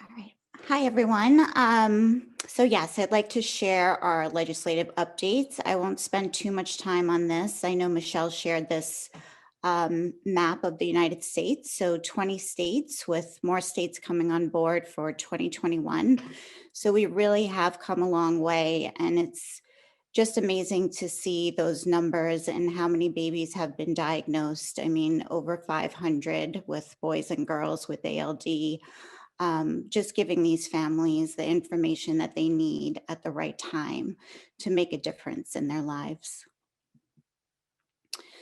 All right. Hi, everyone. So yes, I'd like to share our legislative updates. I won't spend too much time on this. I know Michelle shared this map of the United States. So 20 states with more states coming on board for 2021. So we really have come a long way, and it's just amazing to see those numbers and how many babies have been diagnosed. I mean, over 500 with boys and girls with ALD, just giving these families the information that they need at the right time to make a difference in their lives.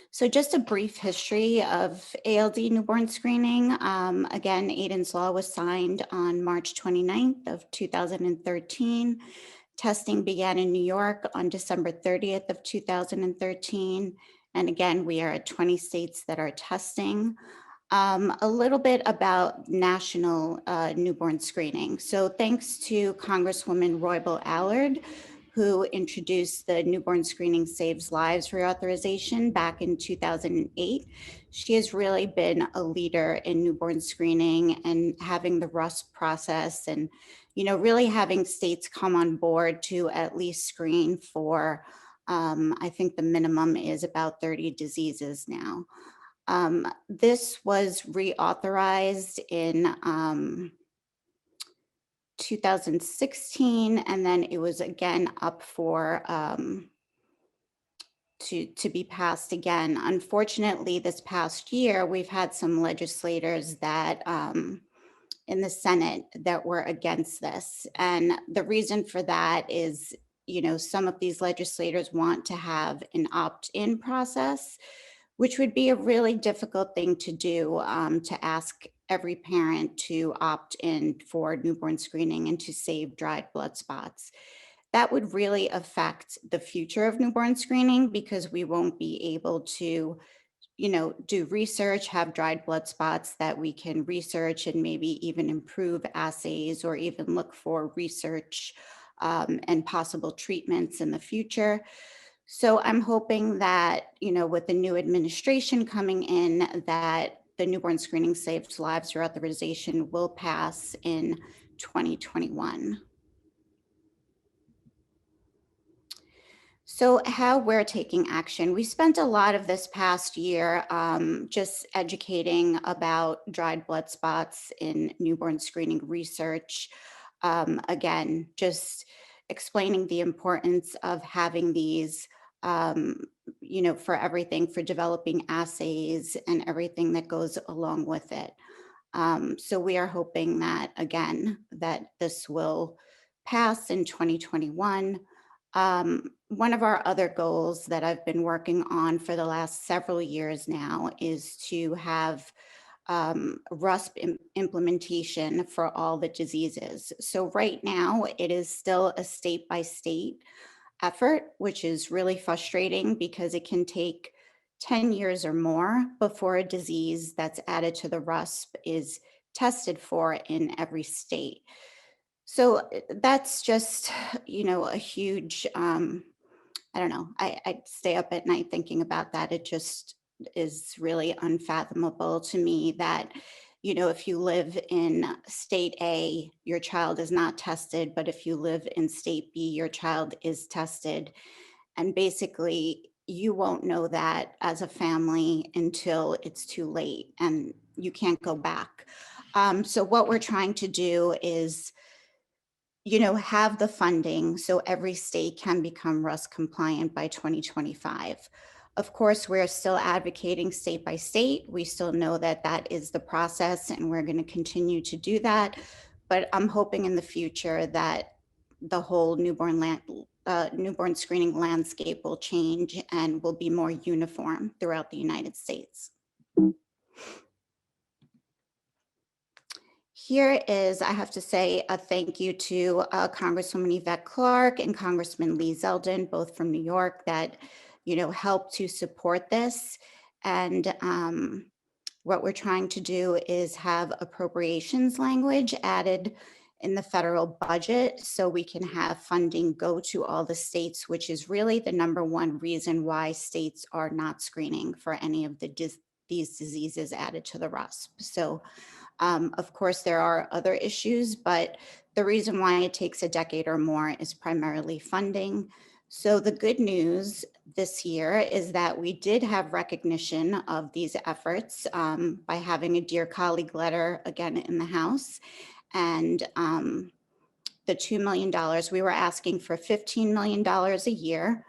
So just a brief history of ALD newborn screening. Again, Aiden's Law was signed on March 29th of 2013. Testing began in New York on December 30th of 2013. And again, we are at 20 states that are testing. A little bit about national newborn screening. So thanks to Congresswoman Roybal Allard, who introduced the Newborn Screening Saves Lives reauthorization back in 2008. She has really been a leader in newborn screening and having the RUSP process and, really having states come on board to at least screen for, I think the minimum is about 30 diseases now. This was reauthorized in 2016, and then it was again up for to be passed again. Unfortunately, this past year, we've had some legislators that in the Senate that were against this. And the reason for that is, some of these legislators want to have an opt-in process, which would be a really difficult thing to do, to ask every parent to opt in for newborn screening and to save dried blood spots. That would really affect the future of newborn screening because we won't be able to, do research, have dried blood spots that we can research and maybe even improve assays or even look for research and possible treatments in the future. So I'm hoping that, with the new administration coming in, that the Newborn Screening Saves Lives reauthorization will pass in 2021. So how we're taking action. We spent a lot of this past year just educating about dried blood spots in newborn screening research. Again, just explaining the importance of having these, for everything, for developing assays and everything that goes along with it. So we are hoping that, again, that this will pass in 2021. One of our other goals that I've been working on for the last several years now is to have RUSP implementation for all the diseases. So right now it is still a state by state effort, which is really frustrating because it can take 10 years or more before a disease that's added to the RUSP is tested for in every state. So that's just, a huge, I don't know, I stay up at night thinking about that. It just is really unfathomable to me that, if you live in state A, your child is not tested, but if you live in state B, your child is tested. And basically, you won't know that as a family until it's too late and you can't go back. So what we're trying to do is, have the funding so every state can become RUS compliant by 2025. Of course, we're still advocating state by state. We still know that that is the process and we're going to continue to do that. But I'm hoping in the future that the whole newborn screening landscape will change and will be more uniform throughout the United States. Here is, I have to say, a thank you to Congresswoman Yvette Clarke and Congressman Lee Zeldin, both from New York, that helped to support this. And what we're trying to do is have appropriations language added in the federal budget so we can have funding go to all the states, which is really the number one reason why states are not screening for any of these diseases added to the RUSP. So Of course, there are other issues, but the reason why it takes a decade or more is primarily funding. So the good news this year is that we did have recognition of these efforts by having a Dear Colleague letter again in the House. And the $2 million, we were asking for $15 million a year.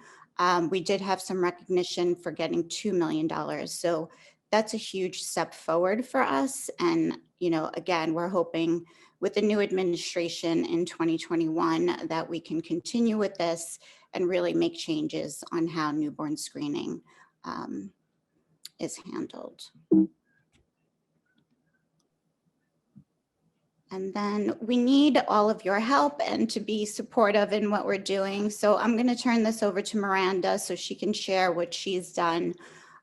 We did have some recognition for getting $2 million. So that's a huge step forward for us. And, again, we're hoping with the new administration in 2021 that we can continue with this and really make changes on how newborn screening is handled. And then we need all of your help and to be supportive in what we're doing. So I'm going to turn this over to Miranda so she can share what she's done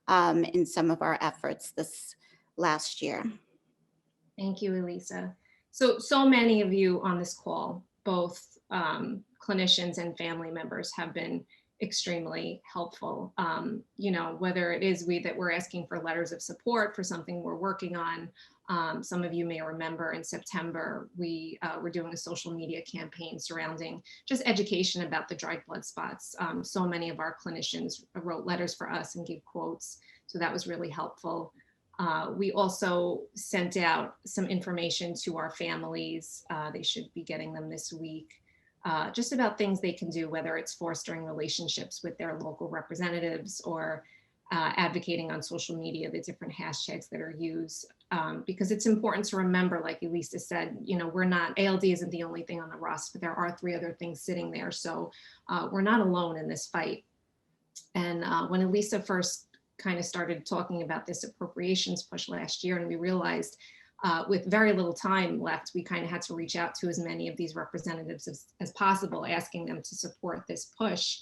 in some of our efforts this last year. Thank you, Elisa. So many of you on this call, both clinicians and family members, have been extremely helpful. Whether it is that we're asking for letters of support for something we're working on. Some of you may remember in September, we were doing a social media campaign surrounding just education about the dried blood spots. So many of our clinicians wrote letters for us and gave quotes. So that was really helpful. We also sent out some information to our families. They should be getting them this week. Just about things they can do, whether it's fostering relationships with their local representatives or advocating on social media, the different hashtags that are used, because it's important to remember, like Elisa said, ALD isn't the only thing on the RUS, but there are 3 other things sitting there. So we're not alone in this fight. And when Elisa first kind of started talking about this appropriations push last year, and we realized with very little time left, we kind of had to reach out to as many of these representatives as possible, asking them to support this push.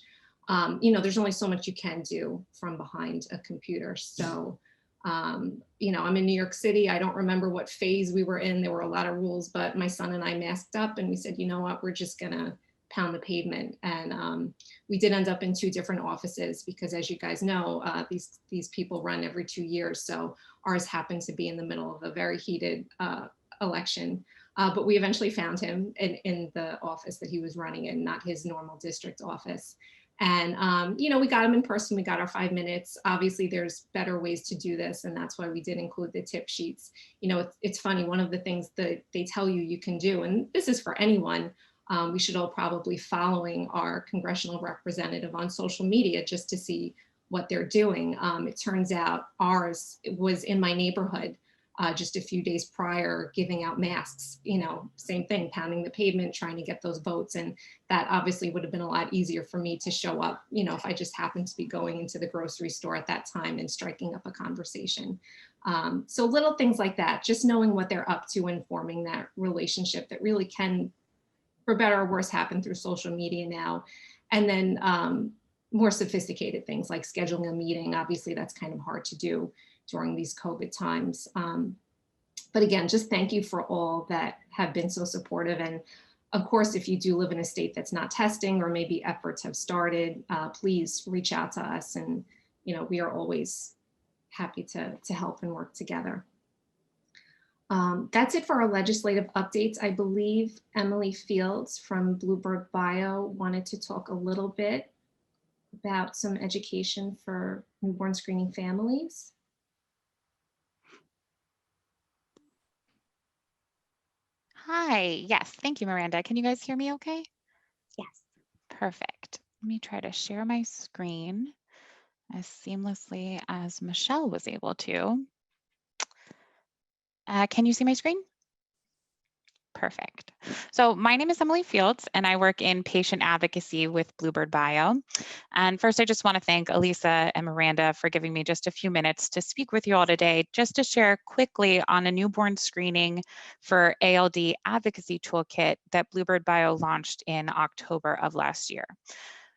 There's only so much you can do from behind a computer. So, I'm in New York City. I don't remember what phase we were in. There were a lot of rules, but my son and I masked up and we said, you know what, we're just gonna pound the pavement. And we did end up in 2 different offices because, as you guys know, these people run every 2 years. So ours happened to be in the middle of a very heated election. But we eventually found him in the office that he was running in, not his normal district office. And, we got him in person, we got our 5 minutes. Obviously there's better ways to do this. And that's why we did include the tip sheets. It's funny, one of the things that they tell you can do, and this is for anyone, we should all probably following our congressional representative on social media just to see what they're doing. It turns out ours was in my neighborhood just a few days prior, giving out masks, same thing, pounding the pavement, trying to get those votes. And that obviously would have been a lot easier for me to show up, if I just happened to be going into the grocery store at that time and striking up a conversation. So little things like that, just knowing what they're up to and forming that relationship that really can, for better or worse, happen through social media now. And then more sophisticated things like scheduling a meeting. Obviously, that's kind of hard to do during these COVID times. But again, just thank you for all that have been so supportive. And of course, if you do live in a state that's not testing or maybe efforts have started, please reach out to us. And we are always happy to help and work together. That's it for our legislative updates. I believe Emily Fields from Bluebird Bio wanted to talk a little bit about some education for newborn screening families. Hi, yes, thank you, Miranda. Can you guys hear me okay? Yes. Perfect. Let me try to share my screen as seamlessly as Michelle was able to. Can you see my screen? Perfect. So my name is Emily Fields, and I work in patient advocacy with Bluebird Bio. And first, I just want to thank Elisa and Miranda for giving me just a few minutes to speak with you all today, just to share quickly on a newborn screening for ALD advocacy toolkit that Bluebird Bio launched in October of last year.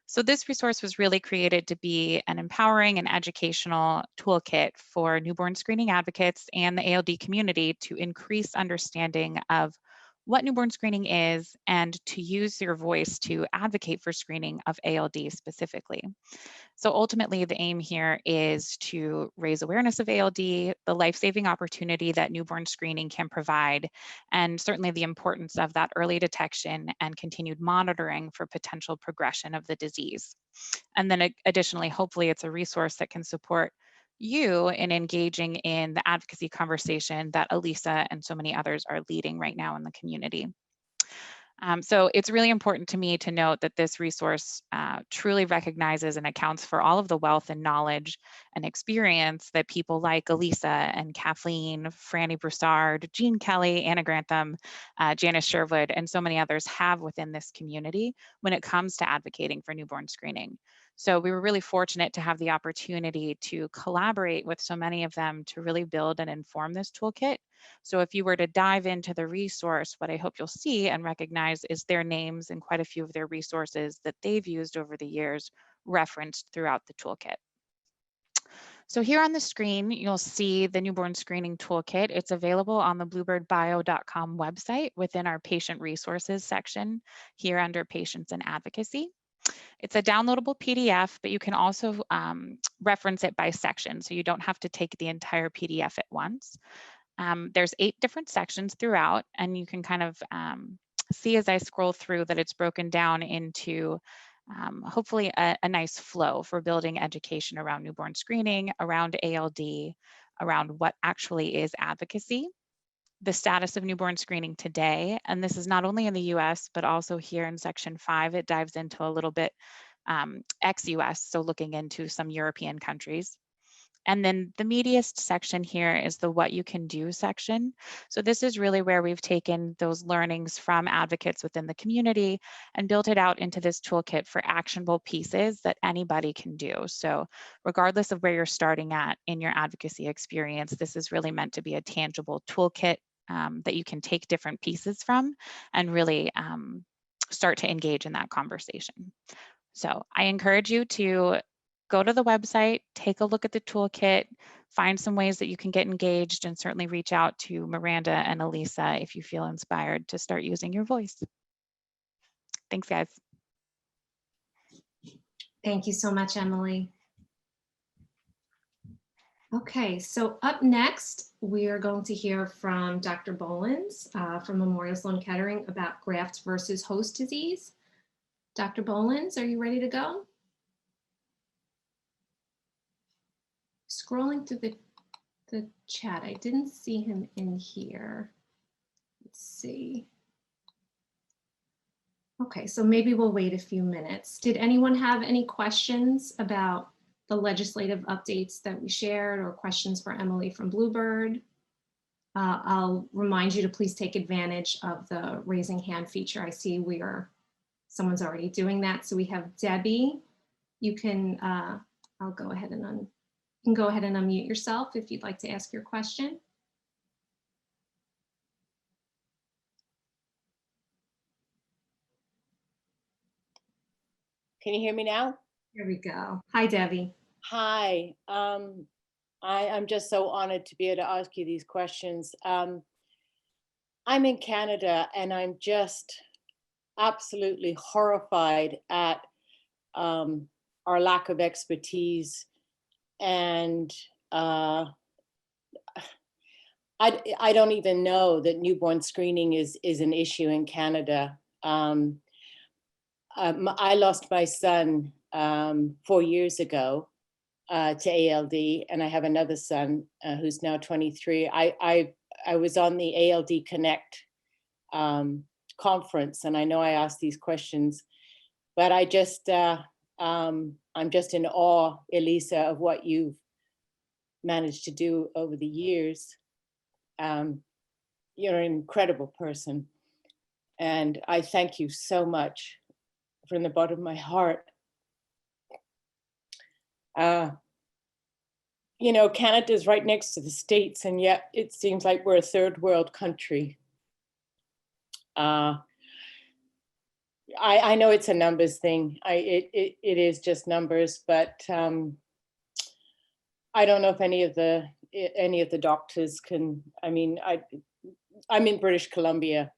So this resource was really created to be an empowering and educational toolkit for newborn screening advocates and the ALD community to increase understanding of what newborn screening is and to use your voice to advocate for screening of ALD specifically. So ultimately, the aim here is to raise awareness of ALD, the life-saving opportunity that newborn screening can provide, and certainly the importance of that early detection and continued monitoring for potential progression of the disease. And then additionally, hopefully it's a resource that can support you in engaging in the advocacy conversation that Elisa and so many others are leading right now in the community. So it's really important to me to note that this resource truly recognizes and accounts for all of the wealth and knowledge and experience that people like Elisa and Kathleen, Franny Broussard, Jean Kelly, Anna Grantham, Janice Sherwood, and so many others have within this community when it comes to advocating for newborn screening. So we were really fortunate to have the opportunity to collaborate with so many of them to really build and inform this toolkit. So if you were to dive into the resource, what I hope you'll see and recognize is their names and quite a few of their resources that they've used over the years referenced throughout the toolkit. So here on the screen, you'll see the newborn screening toolkit. It's available on the bluebirdbio.com website within our patient resources section here under patients and advocacy. It's a downloadable PDF, but you can also reference it by section, so you don't have to take the entire PDF at once. There's 8 different sections throughout, and you can kind of see as I scroll through that it's broken down into hopefully a nice flow for building education around newborn screening, around ALD, around what actually is advocacy, the status of newborn screening today. And this is not only in the US, but also here in section 5, it dives into a little bit ex-US, so looking into some European countries. And then the meatiest section here is the what you can do section. So this is really where we've taken those learnings from advocates within the community and built it out into this toolkit for actionable pieces that anybody can do. So regardless of where you're starting at in your advocacy experience, this is really meant to be a tangible toolkit that you can take different pieces from and really start to engage in that conversation. So I encourage you to go to the website, take a look at the toolkit, find some ways that you can get engaged, and certainly reach out to Miranda and Elisa if you feel inspired to start using your voice. Thanks, guys. Thank you so much, Emily. Okay, so up next, we are going to hear from Dr. Bolins from Memorial Sloan Kettering about graft versus host disease. Dr. Bolins, are you ready to go? Scrolling through the chat, I didn't see him in here. Let's see. Okay, so maybe we'll wait a few minutes. Did anyone have any questions about the legislative updates that we shared or questions for Emily from Bluebird? I'll remind you to please take advantage of the raising hand feature. I see someone's already doing that. So we have Debbie. You can, I'll go ahead and you can go ahead and unmute yourself if you'd like to ask your question. Can you hear me now? Here we go. Hi, Debbie. Hi. I'm just so honored to be able to ask you these questions. I'm in Canada and I'm just absolutely horrified at our lack of expertise. And I don't even know that newborn screening is an issue in Canada. I lost my son 4 years ago to ALD, and I have another son who's now 23. I was on the ALD Connect conference, and I know I asked these questions, but I'm just in awe, Elisa, of what you've managed to do over the years. You're an incredible person, and I thank you so much from the bottom of my heart. You know, Canada's right next to the States, and yet it seems like we're a third world country. I know it's a numbers thing. It is just numbers, but I don't know if any of the doctors can. I mean, I'm in British Columbia,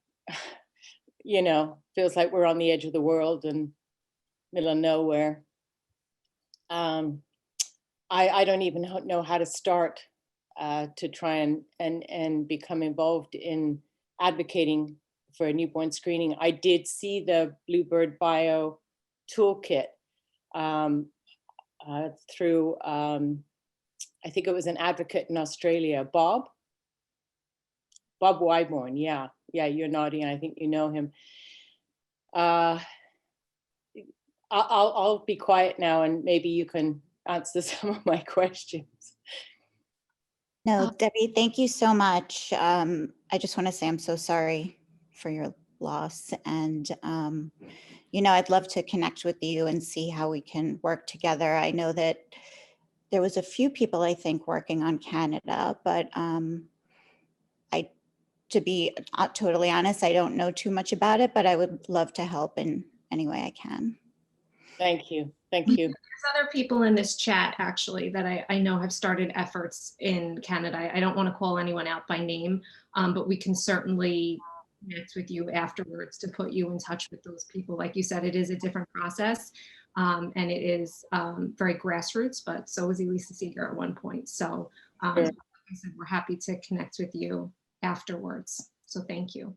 you know, feels like we're on the edge of the world and middle of nowhere. I don't even know how to start to try and become involved in advocating for a newborn screening. I did see the Bluebird Bio toolkit through, I think it was an advocate in Australia, Bob Wyborn. Yeah, you're nodding. I think you know him. I'll be quiet now, and maybe you can answer some of my questions. No, Debbie, thank you so much. I just want to say I'm so sorry for your loss. And, you know, I'd love to connect with you and see how we can work together. I know that there was a few people, I think, working on Canada, but to be totally honest, I don't know too much about it, but I would love to help in any way I can. Thank you. Thank you. There's other people in this chat actually that I know have started efforts in Canada. I don't want to call anyone out by name, but we can certainly connect with you afterwards to put you in touch with those people. Like you said, it is a different process, and it is very grassroots, but so was Elisa Seeger at one point. So Sure. like I said, we're happy to connect with you afterwards. So thank you.